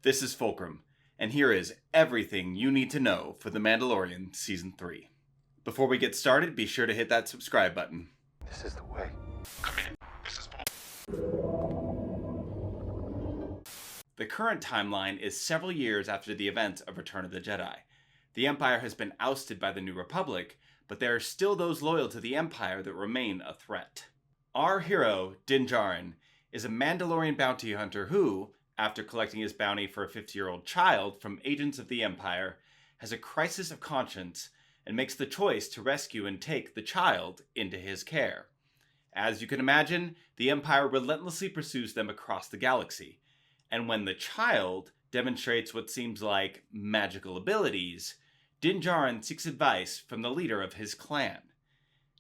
This is Fulcrum, and here is everything you need to know for The Mandalorian Season 3. Before we get started, be sure to hit that subscribe button. This is the way. Come in. This is The current timeline is several years after the events of Return of the Jedi. The Empire has been ousted by the New Republic, but there are still those loyal to the Empire that remain a threat. Our hero, Din Djarin, is a Mandalorian bounty hunter who, after collecting his bounty for a 50-year-old child from agents of the Empire, has a crisis of conscience and makes the choice to rescue and take the child into his care. As you can imagine, the Empire relentlessly pursues them across the galaxy, and when the child demonstrates what seems like magical abilities, Din Djarin seeks advice from the leader of his clan.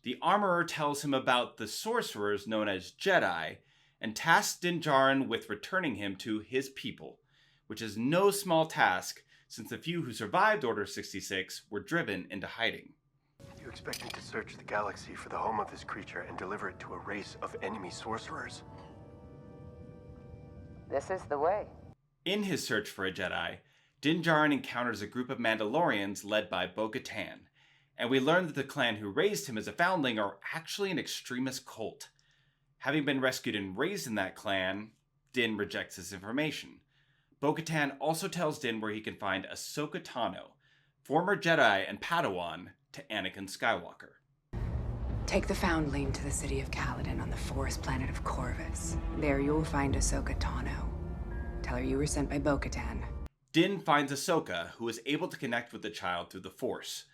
The armorer tells him about the sorcerers known as Jedi, and tasks Din Djarin with returning him to his people, which is no small task since the few who survived Order 66 were driven into hiding. You expect me to search the galaxy for the home of this creature and deliver it to a race of enemy sorcerers? This is the way. In his search for a Jedi, Din Djarin encounters a group of Mandalorians led by Bo-Katan, and we learn that the clan who raised him as a foundling are actually an extremist cult. Having been rescued and raised in that clan, Din rejects this information. Bo-Katan also tells Din where he can find Ahsoka Tano, former Jedi and Padawan to Anakin Skywalker. Take the Foundling to the city of Kaladin on the forest planet of Corvus. There you will find Ahsoka Tano. Tell her you were sent by Bo-Katan. Din finds Ahsoka, who is able to connect with the child through the Force.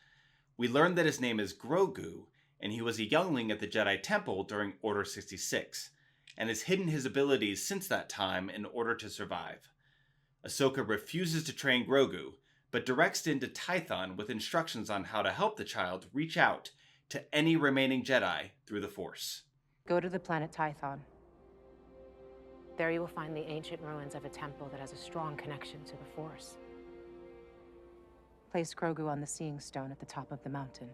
We learn that his name is Grogu, and he was a youngling at the Jedi Temple during Order 66, and has hidden his abilities since that time in order to survive. Ahsoka refuses to train Grogu, but directs Din to Tython with instructions on how to help the child reach out to any remaining Jedi through the Force. Go to the planet Tython. There you will find the ancient ruins of a temple that has a strong connection to the Force. Place Grogu on the Seeing Stone at the top of the mountain.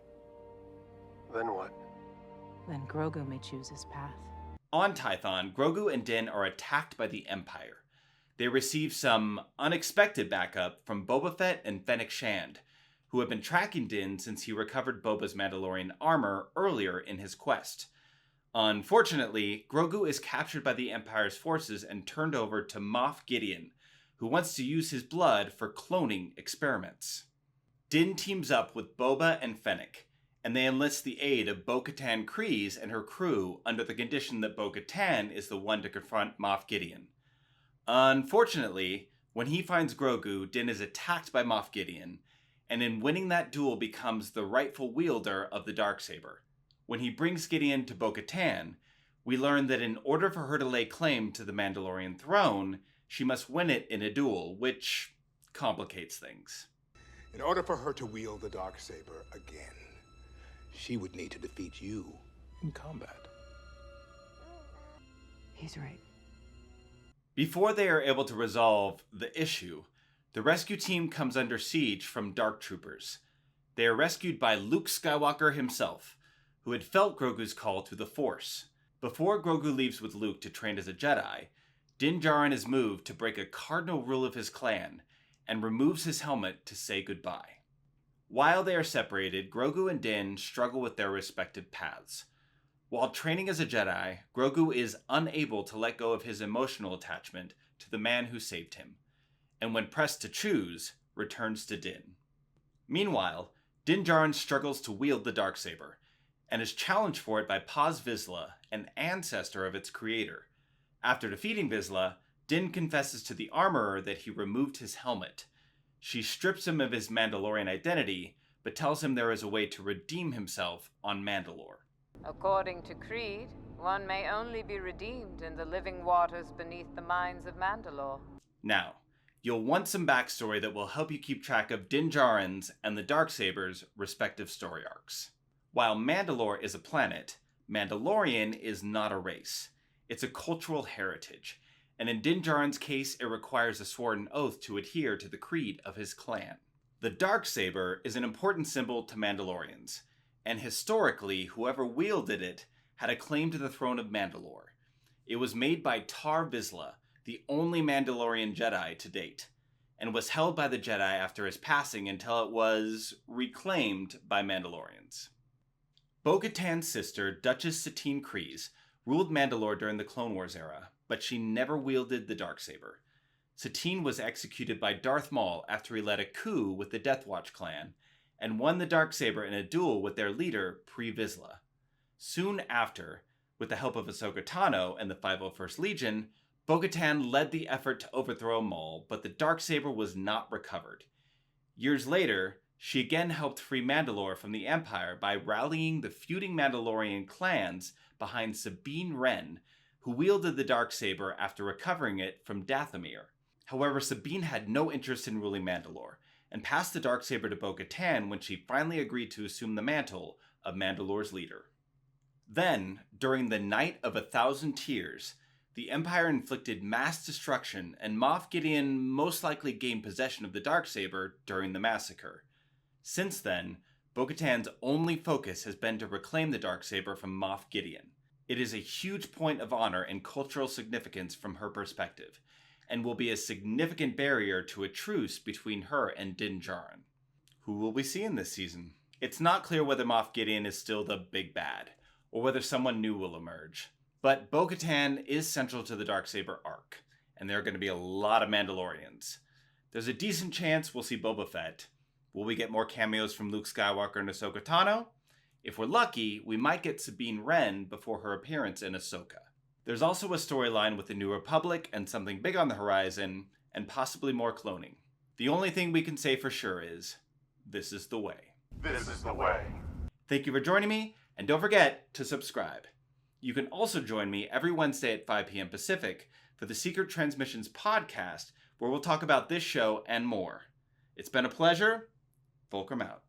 Then what? Then Grogu may choose his path. On Tython, Grogu and Din are attacked by the Empire. They receive some unexpected backup from Boba Fett and Fennec Shand, who have been tracking Din since he recovered Boba's Mandalorian armor earlier in his quest. Unfortunately, Grogu is captured by the Empire's forces and turned over to Moff Gideon, who wants to use his blood for cloning experiments. Din teams up with Boba and Fennec, and they enlist the aid of Bo-Katan Kryze and her crew under the condition that Bo-Katan is the one to confront Moff Gideon. Unfortunately, when he finds Grogu, Din is attacked by Moff Gideon, and in winning that duel becomes the rightful wielder of the Darksaber. When he brings Gideon to Bo-Katan, we learn that in order for her to lay claim to the Mandalorian throne, she must win it in a duel, which complicates things. In order for her to wield the Darksaber again, she would need to defeat you in combat. He's right. Before they are able to resolve the issue, the rescue team comes under siege from Dark Troopers. They are rescued by Luke Skywalker himself, who had felt Grogu's call to the Force. Before Grogu leaves with Luke to train as a Jedi, Din Djarin is moved to break a cardinal rule of his clan and removes his helmet to say goodbye. While they are separated, Grogu and Din struggle with their respective paths. While training as a Jedi, Grogu is unable to let go of his emotional attachment to the man who saved him, and when pressed to choose, returns to Din. Meanwhile, Din Djarin struggles to wield the Darksaber, and is challenged for it by Paz Vizsla, an ancestor of its creator. After defeating Vizsla, Din confesses to the armorer that he removed his helmet. She strips him of his Mandalorian identity, but tells him there is a way to redeem himself on Mandalore. According to Creed, one may only be redeemed in the living waters beneath the mines of Mandalore. Now, you'll want some backstory that will help you keep track of Din Djarin's and the Darksaber's respective story arcs. While Mandalore is a planet, Mandalorian is not a race. It's a cultural heritage, and in Din Djarin's case, it requires a sworn oath to adhere to the creed of his clan. The Darksaber is an important symbol to Mandalorians, and historically, whoever wielded it had a claim to the throne of Mandalore. It was made by Tar Vizsla, the only Mandalorian Jedi to date. and was held by the Jedi after his passing until it was reclaimed by Mandalorians. Bo-Katan's sister, Duchess Satine Kryze, ruled Mandalore during the Clone Wars era, but she never wielded the Darksaber. Satine was executed by Darth Maul after he led a coup with the Death Watch clan, and won the Darksaber in a duel with their leader, Pre Vizsla. Soon after, with the help of Ahsoka Tano and the 501st Legion, Bo-Katan led the effort to overthrow Maul, but the Darksaber was not recovered. Years later, she again helped free Mandalore from the Empire by rallying the feuding Mandalorian clans behind Sabine Wren, who wielded the Darksaber after recovering it from Dathomir. However, Sabine had no interest in ruling Mandalore, and passed the Darksaber to Bo-Katan when she finally agreed to assume the mantle of Mandalore's leader. Then, during the Night of 1,000 Tears, the Empire inflicted mass destruction, and Moff Gideon most likely gained possession of the Darksaber during the massacre. Since then, Bo-Katan's only focus has been to reclaim the Darksaber from Moff Gideon. It is a huge point of honor and cultural significance from her perspective, and will be a significant barrier to a truce between her and Din Djarin. Who will we see in this season? It's not clear whether Moff Gideon is still the big bad, or whether someone new will emerge. But Bo-Katan is central to the Darksaber arc, and there are going to be a lot of Mandalorians. There's a decent chance we'll see Boba Fett. Will we get more cameos from Luke Skywalker and Ahsoka Tano? If we're lucky, we might get Sabine Wren before her appearance in Ahsoka. There's also a storyline with the New Republic and something big on the horizon, and possibly more cloning. The only thing we can say for sure is, this is the way. This is the way. Thank you for joining me, and don't forget to subscribe. You can also join me every Wednesday at 5 p.m. Pacific for the Secret Transmissions podcast, where we'll talk about this show and more. It's been a pleasure. Fulcrum out.